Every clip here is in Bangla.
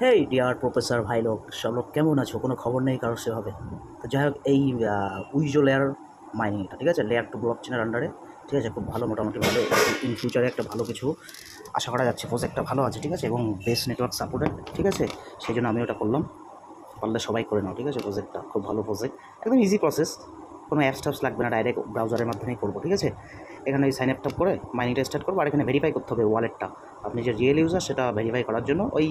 হেই ডিয়ার প্রফেসর ভাই লোক সব লোক কেমন আছো? কোনো খবর নেই কারোর সেভাবে। তো যাই হোক, এই উইজো লেয়ার মাইনিং, এটা ঠিক আছে, লেয়ার টু ব্লক চেনের আন্ডারে, ঠিক আছে, খুব ভালো, মোটামুটি ভালো। ইন ফিউচারে একটা ভালো কিছু আশা করা যাচ্ছে। প্রজেক্টটা ভালো আছে, ঠিক আছে, এবং বেস নেটওয়ার্ক সাপোর্টেড, ঠিক আছে। সেই জন্য আমি ওটা করলাম। পারলে সবাই করে নাও, ঠিক আছে। প্রজেক্টটা খুব ভালো প্রজেক্ট, একদম ইজি প্রসেস, কোনো অ্যাপস ট্যাপস লাগবে না, ডাইরেক্ট ব্রাউজারের মাধ্যমেই করবো, ঠিক আছে। এখানে সাইন আপ করে মাইনিংটা স্টার্ট করবো, আর এখানে ভেরিফাই করতে হবে ওয়ালেটটা। আপনি যে রিয়েল ইউজার সেটা ভেরিফাই করার জন্য ওই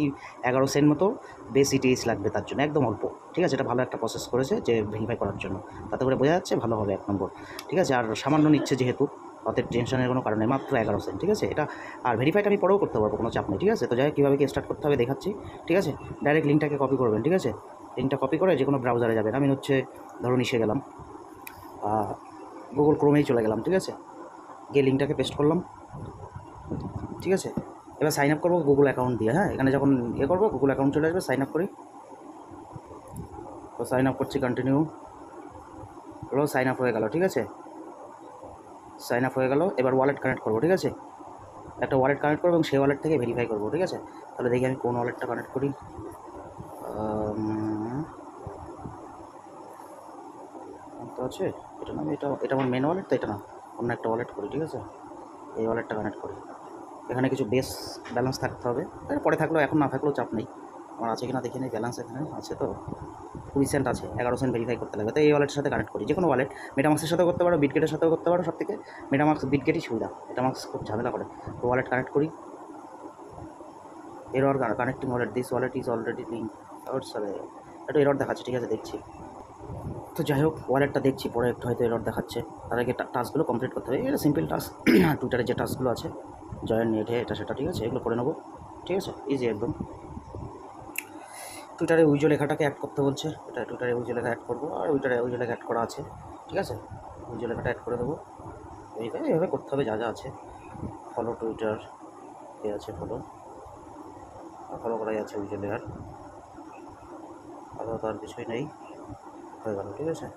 11 সেন্ট মতো বেস ইটিএস লাগবে, তার জন্য একদম অল্প, ঠিক আছে। এটা ভালো একটা প্রসেস করেছে যে ভেরিফাই করার জন্য, তাতে করে বোঝা যাচ্ছে ভালো হবে 1 নম্বর, ঠিক আছে। আর সামান্য নিচ্ছে যেহেতু, অতএব টেনশনের কোনো কারণ নেই, মাত্র 11 সেন্ট, ঠিক আছে এটা। আর ভেরিফাইটা আমি পরেও করতে পারবো, কোনো চাপ নেই, ঠিক আছে। তো যাই হোক, কীভাবে কি স্টার্ট করতে হবে দেখাচ্ছি, ঠিক আছে। ডাইরেক্ট লিঙ্কটাকে কপি করবেন, ঠিক আছে। লিঙ্কটা কপি করে যে কোনো ব্রাউজারে যাবেন। আমি হচ্ছে ধরুন এসে গেলাম গুগল ক্রোমেই চলে গেলাম, ঠিক আছে। গিয়ে লিঙ্কটাকে পেস্ট করলাম, ঠিক আছে। এবার সাইন আপ করবো গুগল অ্যাকাউন্ট দিয়ে। হ্যাঁ, এখানে যখন করবো গুগল অ্যাকাউন্ট চলে আসবে, সাইন আপ করি। তো সাইন আপ করছি, কন্টিনিউ হলো, সাইন আপ হয়ে গেল, ঠিক আছে। সাইন আপ হয়ে গেল। এবার ওয়ালেট কানেক্ট করবো, ঠিক আছে। একটা ওয়ালেট কানেক্ট করবো এবং সেই ওয়ালেট থেকে ভেরিফাই করবো, ঠিক আছে। তাহলে দেখি আমি কোন ওয়ালেটটা কানেক্ট করি। তো আছে এটা না, এটা এটা আমার মেন ওয়ালেট, তো এটা না, অন্য একটা ওয়ালেট করি, ঠিক আছে। এই ওয়ালেটটা কানেক্ট করি। এখানে কিছু বেস ব্যালেন্স থাকতে হবে, পরে থাকলেও, এখন না থাকলেও চাপ নেই। আমার আছে কিনা দেখে নিই, ব্যালেন্স এখানে আছে তো 20 সেন্ট আছে, 11 সেন্ট ভেরিফাই করতে লাগবে। তো এই ওয়ালেটের সাথে কানেক্ট করি, যে কোনো ওয়ালেট, মেটামাক্সের সাথেও করতে পারো, বিটগেটের সাথেও করতে পারো। সব থেকে মেটামাক্স বিটগেটই সুবিধা, মেটামাক্স খুব ঝামেলা করে। তো ওয়ালেট কানেক্ট করি। Error connecting wallet, this wallet is already link out, সারে একটু এরর দেখাচ্ছে, ঠিক আছে, দেখছি। তো যাই হোক, ওয়ালেটটা দেখছি, পরে একটু হয়তো এরর দেখাচ্ছে। তার আগে টাস্কগুলো কমপ্লিট করতে হবে, এটা সিম্পল টাস্ক। টুইটারে যে টাস্কগুলো আছে, জয়েন নেট এটা সেটা, ঠিক আছে, এগুলো করে নেবো, ঠিক আছে, ইজি একদম। টুইটারে উইজো লেখাটাকে অ্যাড করতে বলছে, এটা টুইটারে উইজো লেখা অ্যাড করবো, আর টুইটারে উইজো লেখা অ্যাড করা আছে, ঠিক আছে। উইজো লেখাটা অ্যাড করে দেবো। এইভাবে করতে হবে, যা যা আছে। ফলো টুইটার এ আছে, ফলো ফলো করাই আছে উইজো লেখার, আরও তো আর কিছুই নেই, হয়ে গেল, ঠিক আছে।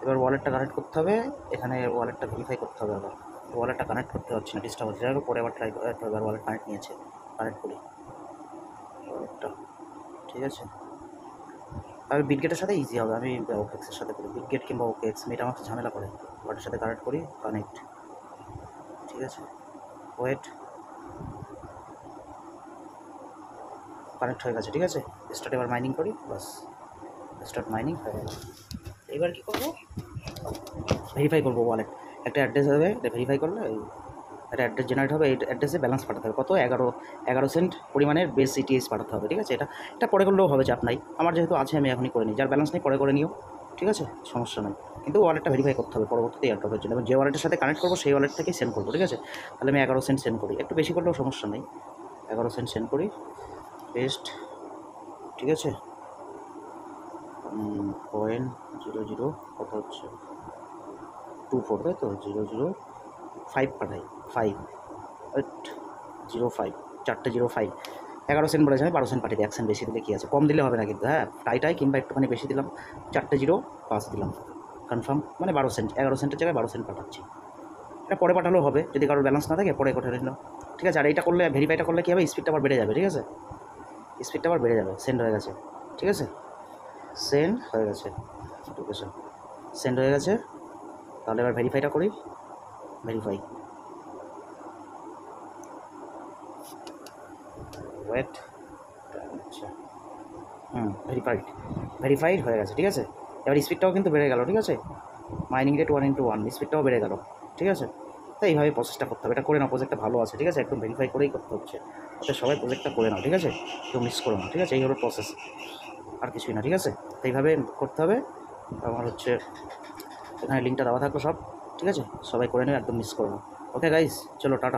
এবার ওয়ালেটটা কানেক্ট করতে হবে, এখানে ওয়ালেটটা ভেরিফাই করতে হবে। আবার ওয়ালেটটা কানেক্ট করতে হচ্ছে না, ডিস্টার্ব হচ্ছে, যাই হোক পরে আবার ট্রাই করতে হবে। ওয়ালেট কানেক্ট নিয়েছে, কানেক্ট করি ওয়ালেটটা, ঠিক আছে। আমি বিটগেটের সাথে ইজি হবে, আমি ওকেক্সের সাথে করি, বিটগেট কিংবা ওকেক্স, এটা আমার ঝামেলা করে। ওয়ালেটের সাথে কানেক্ট করি, কানেক্ট, ঠিক আছে। ওয়েট, কানেক্ট হয়ে গেছে, ঠিক আছে। স্টার্ট, এবার মাইনিং করি, বাস, স্টার্ট মাইনিং হয়ে গেল। এবার কী করবো, ভেরিফাই করবো ওয়ালেট। একটা অ্যাড্রেস হবে, এটা ভেরিফাই করলে একটা অ্যাড্রেস জেনারেট হবে, এই অ্যাড্রেসে ব্যালেন্স পাঠাতে হবে, কত 11 সেন্ট পরিমাণের বেস সিটিএস পাঠাতে হবে, ঠিক আছে। এটা পরে করলেও হবে, চাপ নাই। আমার যেহেতু আছে আমি এখনই করে নিই, যার ব্যালেন্স নেই পরে করে নিও, ঠিক আছে, সমস্যা নেই। কিন্তু ওয়ালেটটা ভেরিফাই করতে হবে পরবর্তীতে এয়ারড্রপের জন্য, এবং যে ওয়ালেটের সাথে কানেক্ট করবো সেই ওয়ালেট থেকেই সেন্ড করবো, ঠিক আছে। তাহলে আমি 11 সেন্ট সেন্ড করি, একটু বেশি করলেও সমস্যা নেই, 11 সেন্ট সেন্ড করি, পেস্ট, ঠিক আছে। 0.00 কত হচ্ছে 24, তাই তো, 0.05 পাঠাই, 5.05, 4টে 05, 11 সেন্ট বলেছে, আমি 12 সেন্ট পাঠিয়ে দিই। 1 সেন্ট বেশি দিলে কী আছে, কম দিলে হবে না কিন্তু, হ্যাঁ, টাই কিংবা একটুখানি বেশি দিলাম, 4.05 দিলাম, কনফার্ম, মানে 12 সেন্ট, 11 সেন্টের জায়গায় 12 সেন্ট পাঠাচ্ছি। এটা পরে পাঠালেও হবে, যদি কারোর ব্যালেন্স না থাকে পরে পাঠিয়ে নিল, ঠিক আছে। আর এইটা করলে, ভেরিফাইটা করলে কী হবে, স্পিডটা আবার বেড়ে যাবে, ঠিক আছে, স্পিডটা আবার বেড়ে যাবে। সেন্ড হয়ে গেছে, ঠিক আছে, সেন্ড হয়ে গেছে, নোটিফিকেশন সেন্ড হয়ে গেছে। তাহলে এবার ভেরিফাইটা করি, ভেরিফাই, ওয়েট, আচ্ছা, ভেরিফাইড হয়ে গেছে, ঠিক আছে। এবার স্পিডটাও কিন্তু বেড়ে গেল, ঠিক আছে। মাইনিং রেট 1:1, স্পিডটাও বেড়ে গেল, ঠিক আছে। তো এইভাবে প্রসেসটা করতে হবে, এটা করে নাও, প্রজেক্টটা ভালো আছে, ঠিক আছে, একদম ভেরিফাই করেই করতে হচ্ছে। ওতে সবাই প্রজেক্টটা করে নাও, ঠিক আছে, কেউ মিস করো না, ঠিক আছে। এই হলো প্রসেস, আর কিছুই না, ঠিক আছে। তো এইভাবে করতে হবে। আমার হচ্ছে এখানে লিঙ্কটা দেওয়া থাকলো সব, ঠিক আছে, সবাই করে নেবে, একদম মিস করো না। ওকে গাইস, চলো টাটা।